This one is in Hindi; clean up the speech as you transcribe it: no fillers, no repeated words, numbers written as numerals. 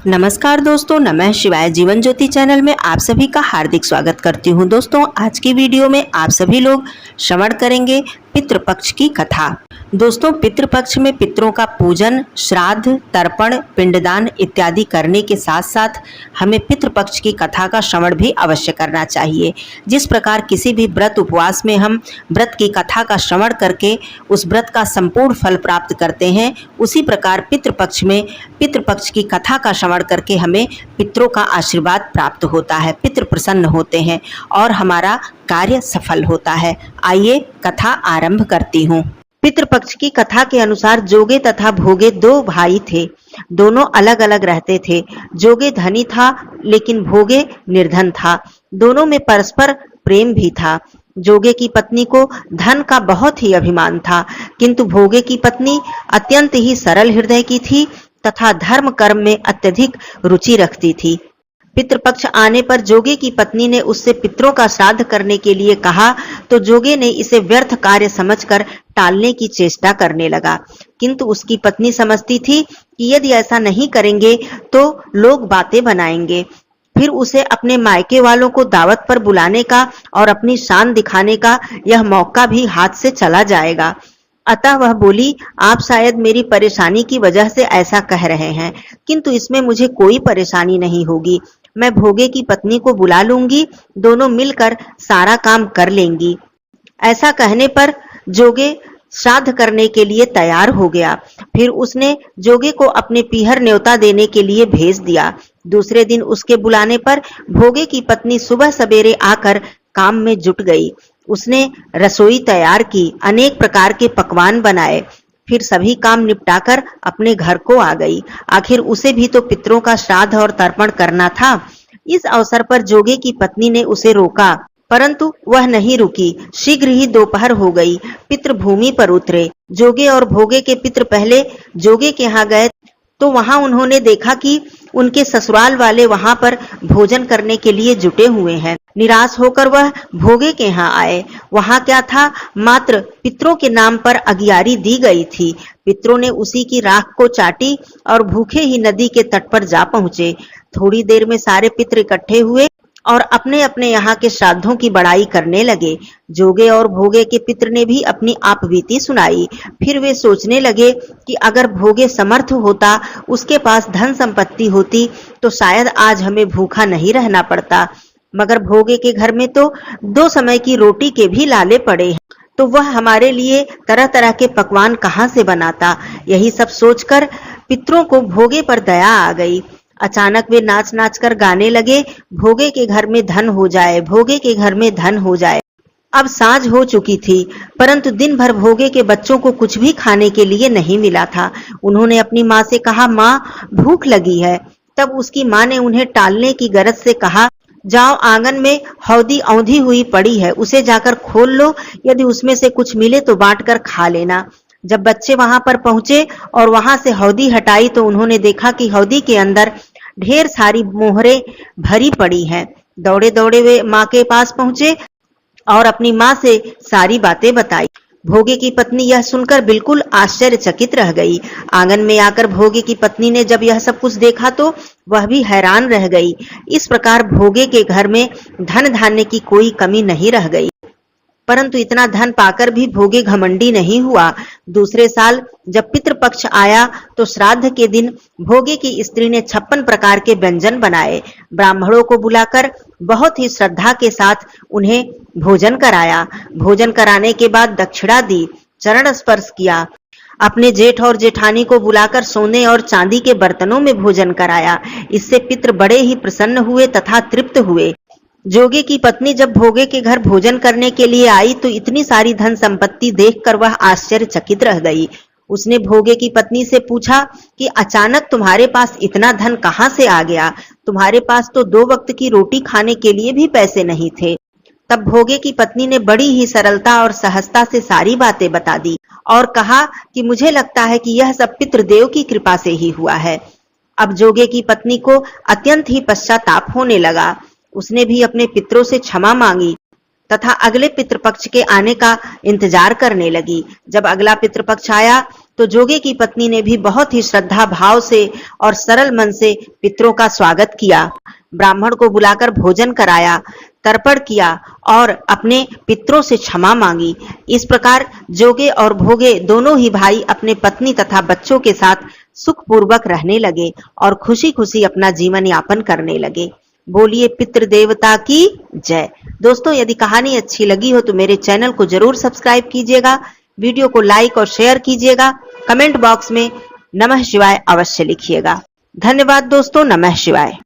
नमस्कार दोस्तों, नमः शिवाय। जीवन ज्योति चैनल में आप सभी का हार्दिक स्वागत करती हूँ। दोस्तों, आज की वीडियो में आप सभी लोग श्रवण करेंगे पितृपक्ष की कथा। दोस्तों, पितृपक्ष में पितरों का पूजन, श्राद्ध, तर्पण, पिंडदान इत्यादि करने के साथ साथ हमें पितृपक्ष की कथा का श्रवण भी अवश्य करना चाहिए। जिस प्रकार किसी भी व्रत उपवास में हम व्रत की कथा का श्रवण करके उस व्रत का संपूर्ण फल प्राप्त करते हैं, उसी प्रकार पितृपक्ष में पितृपक्ष की कथा का श्रवण करके हमें पितरों का आशीर्वाद प्राप्त होता है, पितृ प्रसन्न होते हैं और हमारा कार्य सफल होता है। आइए कथा आरंभ करती हूँ। पितृपक्ष की कथा के अनुसार जोगे तथा भोगे दो भाई थे। दोनों अलग अलग रहते थे। जोगे धनी था लेकिन भोगे निर्धन था। दोनों में परस्पर प्रेम भी था। जोगे की पत्नी को धन का बहुत ही अभिमान था, किंतु भोगे की पत्नी अत्यंत ही सरल हृदय की थी तथा धर्म कर्म में अत्यधिक रुचि रखती थी। पितृपक्ष आने पर जोगे की पत्नी ने उससे पितरों का श्राद्ध करने के लिए कहा तो जोगे ने इसे व्यर्थ कार्य समझकर टालने की चेष्टा करने लगा, किंतु उसकी पत्नी समझती थी कि यदि ऐसा नहीं करेंगे तो लोग बातें बनाएंगे, फिर उसे अपने मायके वालों को दावत पर बुलाने का और अपनी शान दिखाने का यह मौका भी हाथ से चला जाएगा। अतः वह बोली, आप शायद मेरी परेशानी की वजह से ऐसा कह रहे हैं, किंतु इसमें मुझे कोई परेशानी नहीं होगी। मैं भोगे की पत्नी को बुला लूंगी, दोनों मिलकर सारा काम कर लेंगी। ऐसा कहने पर जोगे श्राद्ध करने के लिए तैयार हो गया। फिर उसने जोगे को अपने पीहर न्योता देने के लिए भेज दिया। दूसरे दिन उसके बुलाने पर भोगे की पत्नी सुबह सवेरे आकर काम में जुट गई। उसने रसोई तैयार की, अनेक प्रकार के पकवान बनाए, फिर सभी काम निपटाकर अपने घर को आ गई। आखिर उसे भी तो पितरों का श्राद्ध और तर्पण करना था। इस अवसर पर जोगे की पत्नी ने उसे रोका, परंतु वह नहीं रुकी। शीघ्र ही दोपहर हो गई। पितृ भूमि पर उतरे। जोगे और भोगे के पितृ पहले जोगे के यहाँ गए तो वहां उन्होंने देखा कि उनके ससुराल वाले वहां पर भोजन करने के लिए जुटे हुए हैं। निराश होकर वह भोगे के यहाँ आए। वहां क्या था, मात्र पितरों के नाम पर अगियारी दी गई थी। पितरों ने उसी की राख को चाटी और भूखे ही नदी के तट पर जा पहुंचे। थोड़ी देर में सारे पितर इकट्ठे हुए और अपने अपने यहाँ के श्राद्धों की बड़ाई करने लगे। जोगे और भोगे के पितर ने भी अपनी आपबीती सुनाई। फिर वे सोचने लगे कि अगर भोगे समर्थ होता, उसके पास धन संपत्ति होती, तो शायद आज हमें भूखा नहीं रहना पड़ता। मगर भोगे के घर में तो 2 समय की रोटी के भी लाले पड़े हैं, तो वह हमारे लिए तरह तरह के पकवान कहाँ से बनाता। यही सब सोचकर पितरों को भोगे पर दया आ गई। अचानक वे नाच नाच कर गाने लगे, भोगे के घर में धन हो जाए, भोगे के घर में धन हो जाए। अब सांझ हो चुकी थी, परंतु दिन भर भोगे के बच्चों को कुछ भी खाने के लिए नहीं मिला था। उन्होंने अपनी माँ से कहा, माँ भूख लगी है। तब उसकी माँ ने उन्हें टालने की गरज से कहा, जाओ आंगन में हौदी औंधी हुई पड़ी है, उसे जाकर खोल लो, यदि उसमें से कुछ मिले तो बांट कर खा लेना। जब बच्चे वहां पर पहुंचे और वहां से हौदी हटाई तो उन्होंने देखा कि हौदी के अंदर ढेर सारी मोहरें भरी पड़ी हैं। दौड़े दौड़े वे माँ के पास पहुंचे और अपनी माँ से सारी बातें बताई। भोगे की पत्नी यह सुनकर बिल्कुल आश्चर्यचकित रह गई। आंगन में आकर भोगे की पत्नी ने जब यह सब कुछ देखा तो वह भी हैरान रह गई। इस प्रकार भोगे के घर में धन धान्य की कोई कमी नहीं रह गई। परंतु इतना धन पाकर भी भोगे घमंडी नहीं हुआ। दूसरे साल जब पितृपक्ष आया तो श्राद्ध के दिन भोगे की स्त्री ने 56 प्रकार के व्यंजन बनाए। ब्राह्मणों को बुलाकर बहुत ही श्रद्धा के साथ उन्हें भोजन कराया। भोजन कराने के बाद दक्षिणा दी, चरण स्पर्श किया। अपने जेठ और जेठानी को बुलाकर सोने और चांदी के बर्तनों में भोजन कराया। इससे पितृ बड़े ही प्रसन्न हुए तथा तृप्त हुए। जोगे की पत्नी जब भोगे के घर भोजन करने के लिए आई तो इतनी सारी धन संपत्ति देखकर वह आश्चर्यचकित रह गई। उसने भोगे की पत्नी से पूछा कि अचानक तुम्हारे पास इतना धन कहाँ से आ गया? तुम्हारे पास तो 2 वक्त की रोटी खाने के लिए भी पैसे नहीं थे। तब भोगे की पत्नी ने बड़ी ही सरलता और सहजता से सारी बातें बता दी और कहा कि मुझे लगता है कि यह सब पितृदेव की कृपा से ही हुआ है। अब जोगे की पत्नी को अत्यंत ही पश्चाताप होने लगा। उसने भी अपने पितरों से क्षमा मांगी तथा अगले पितृपक्ष के आने का इंतजार करने लगी। जब अगला पितृपक्ष आया तो जोगे की पत्नी ने भी बहुत ही श्रद्धा भाव से और सरल मन से पितरों का स्वागत किया। ब्राह्मण को बुलाकर भोजन कराया, तर्पण किया और अपने पितरों से क्षमा मांगी। इस प्रकार जोगे और भोगे दोनों ही भाई अपने पत्नी तथा बच्चों के साथ सुखपूर्वक रहने लगे और खुशी खुशी अपना जीवन यापन करने लगे। बोलिए पितृ देवता की जय। दोस्तों, यदि कहानी अच्छी लगी हो तो मेरे चैनल को जरूर सब्सक्राइब कीजिएगा, वीडियो को लाइक और शेयर कीजिएगा, कमेंट बॉक्स में नमः शिवाय अवश्य लिखिएगा। धन्यवाद दोस्तों, नमः शिवाय।